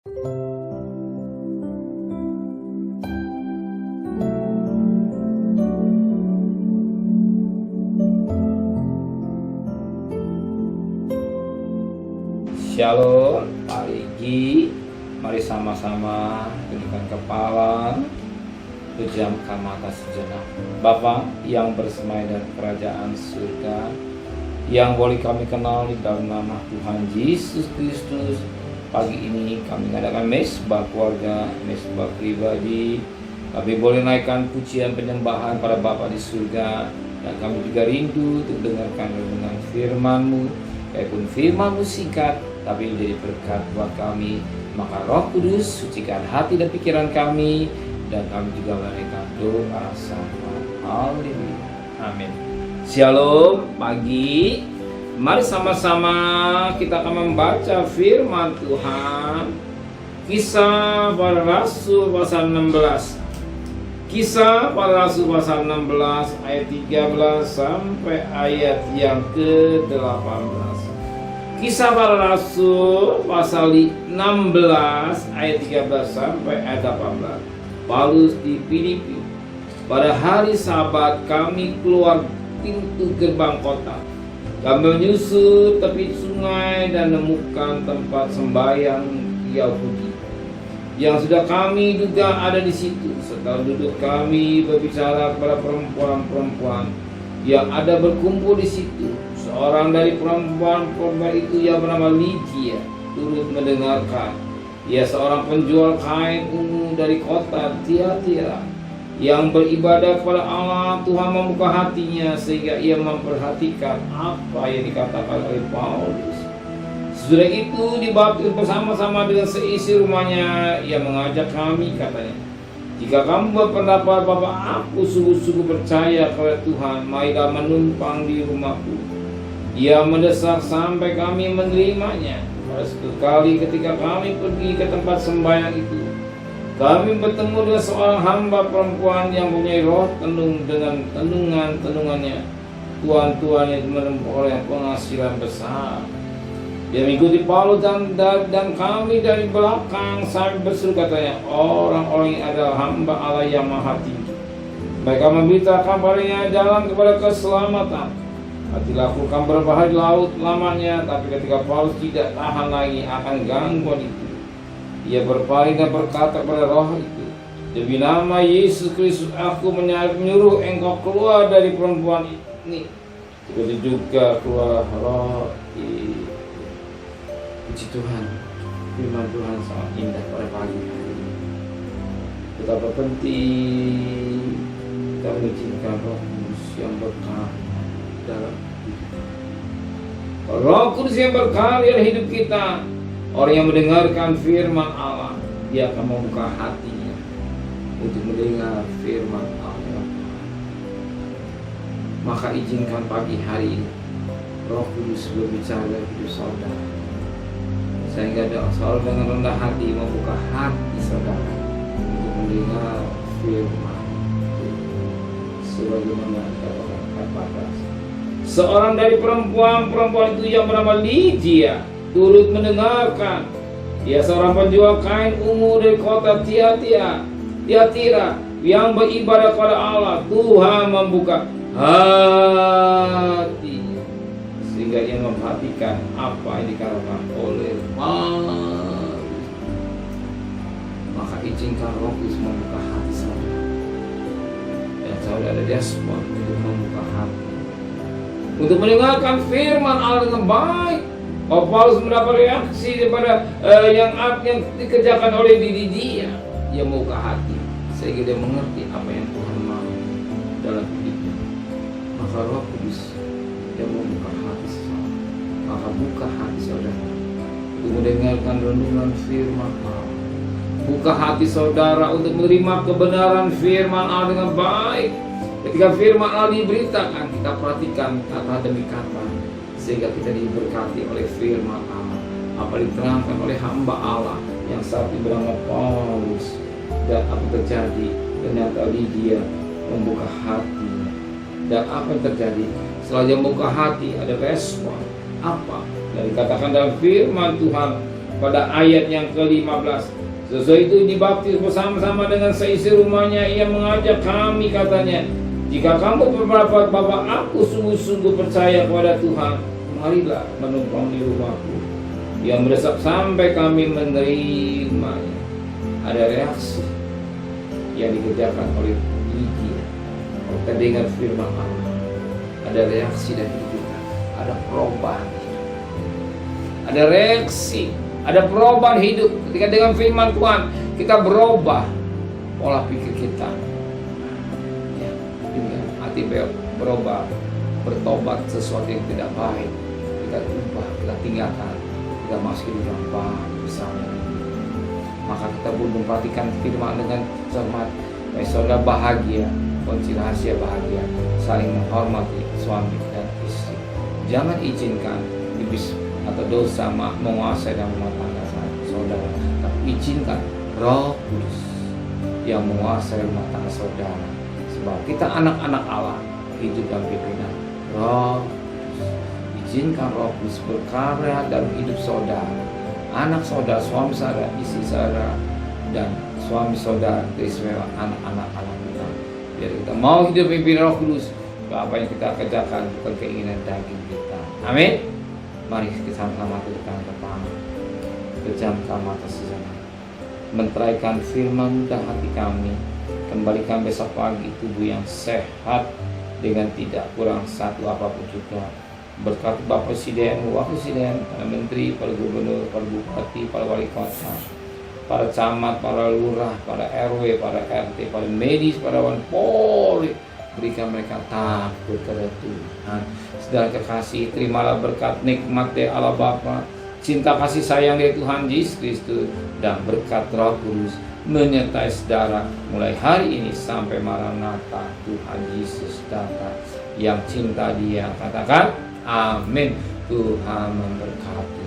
Shalom, pagi. Mari sama-sama tundukkan kepala, pejamkan mata sejenak. Bapa yang bersemayam dari kerajaan surga, yang boleh kami kenal di dalam nama Tuhan Yesus Kristus, pagi ini kami mengadakan mesbah keluarga, mesbah pribadi. Kami boleh naikkan pujian penyembahan pada Bapa di surga, dan kami juga rindu untuk dengarkan renungan firman-Mu. Walaupun firman-Mu singkat, tapi menjadi berkat buat kami. Maka Roh Kudus sucikan hati dan pikiran kami, dan kami juga menaikkan doa sama. Haleluya. Amin. Shalom pagi. Mari sama-sama kita akan membaca firman Tuhan. Kisah para Rasul pasal 16. Kisah para Rasul pasal 16 ayat 13 sampai ayat yang ke-18. Kisah para Rasul pasal 16 ayat 13 sampai ayat 18. Paulus di Filipi. Pada hari Sabat kami keluar pintu gerbang kota. Kami menyusur tepi sungai dan menemukan tempat sembahyang Yahudi yang sudah kami duga ada di situ. Setelah duduk kami berbicara kepada perempuan-perempuan yang ada berkumpul di situ. Seorang dari perempuan-perempuan itu yang bernama Lydia turut mendengarkan. Ia seorang penjual kain ungu dari kota Tiatira yang beribadah kepada Allah. Tuhan membuka hatinya sehingga ia memperhatikan apa yang dikatakan oleh Paulus. Sesudah itu dibaptis bersama-sama dengan seisi rumahnya. Ia mengajak kami, katanya, jika kamu berpendapat bahwa aku sungguh-sungguh percaya kepada Tuhan, marilah menumpang di rumahku. Ia mendesak sampai kami menerimanya. Pada suatu kali ketika kami pergi ke tempat sembahyang itu, kami bertemu dengan seorang hamba perempuan yang mempunyai roh tenung dengan tenungannya. Tuan-tuannya memperoleh penghasilan besar. Dia mengikuti Paulus dan kami dari belakang sambil berseru, katanya, orang-orang ini adalah hamba Allah yang maha tinggi. Mereka memberitakan padanya jalan kepada keselamatan. Dilakukan beberapa hari laut lamanya, tapi ketika Paulus tidak tahan lagi akan gangguan itu, ia berpaling dan berkata kepada roh itu, demi nama Yesus Kristus aku menyuruh engkau keluar dari perempuan ini. Begitu juga keluar roh itu. Puji Tuhan, firman Tuhan sangat indah pada pagi hari ini. Betapa penting kita mengizinkan Roh Kudus yang berkarya dalam hidup. Roh Kudus yang berkarya dalam hidup kita. Orang yang mendengarkan firman Allah, dia akan membuka hatinya untuk mendengar firman Allah. Maka izinkan pagi hari ini Roh Kudus berbicara dalam hidup saudara, sehingga saudara dengan rendah hati membuka hati saudara untuk mendengar firman sebagaimana katakan pada seorang dari perempuan itu yang bernama Lydia turut mendengarkan. Dia seorang penjual kain ungu dari kota Tiatira yang beribadah kepada Allah. Tuhan membuka hatinya sehingga ia memperhatikan apa yang dikatakan oleh Paulus. Maka izinkan Roh Kudus membuka hati saudara, dan saudara ada respon untuk membuka hati untuk mendengarkan firman Allah dengan baik. Paulus mendapat reaksi daripada yang dikerjakan oleh diri dia. Dia membuka hati sehingga dia mengerti apa yang Tuhan mau dalam hidupnya. Maka Roh Kudus yang membuka hati saudara. Maka buka hati saudara untuk mendengarkan renungan firman Allah. Buka hati saudara untuk menerima kebenaran firman Allah dengan baik. Ketika firman Allah diberitakan, kita perhatikan kata demi kata sehingga kita diberkati oleh firman Allah. Apa diterangkan oleh hamba Allah yang saat ini bernama Paulus, dan apa terjadi? Ternyata Lydia membuka hati. Dan apa yang terjadi? Setelah dia membuka hati, ada respon. Apa? Dan dikatakan dalam firman Tuhan, pada ayat yang ke-15. Sesudah itu dibaptis bersama-sama dengan seisi rumahnya. Ia mengajak kami, katanya, jika kamu berpendapat bahwa aku sungguh-sungguh percaya kepada Tuhan, marilah menumpang di rumahku. Ia mendesak sampai kami menerimanya. Ada reaksi yang dikerjakan oleh Lydia. Kalau kita dengar firman Allah, ada reaksi dari kita, ada perubahan hidup, ada reaksi, ada perubahan hidup. Ketika dengan firman Tuhan kita berubah pola pikir kita, ya, hati berubah, bertobat sesuatu yang tidak baik, kita ubah, kita tinggalkan, kita masuk hidup yang baik bersama. Maka kita pun memperhatikan firman dengan cermat, supaya saudara bahagia, kunci rahasia bahagia, saling menghormati suami dan istri. Jangan izinkan iblis atau dosa menguasai dalam rumah tangga saudara, tapi izinkan Roh Kudus yang menguasai rumah tangga saudara. Sebab kita anak-anak Allah, hidup dalam pimpinan Roh Kudus. Izinkan Roh Kudus berkarya dalam hidup saudara, anak saudara, suami saudara, istri saudara, dan suami saudara, teristimewa anak-anak Allah kita. Biar kita mau hidup pimpinan Roh Kudus. Apa yang kita kerjakan bukan keinginan daging kita. Amin. Mari kita sama-sama tundukkan kepala, pejamkan mata sejenak, menteraikan firman dalam hati kami. Kembalikan besok pagi tubuh yang sehat dengan tidak kurang satu apapun juga. Berkat Bapak Presiden, Wakil Presiden, para Menteri, para Gubernur, para Bupati, para Wali Kota, para camat, para lurah, para RW, para RT, para medis, para Wan Polri, berikan mereka takut kepada Tuhan. Saudara kekasih, terimalah berkat nikmat dari Allah Bapa, cinta kasih sayang dari Tuhan Yesus Kristus, dan berkat Roh Kudus menyertai saudara mulai hari ini sampai Maranatha Tuhan Yesus datang. Yang cinta Dia katakan amin. Tuhan memberkati.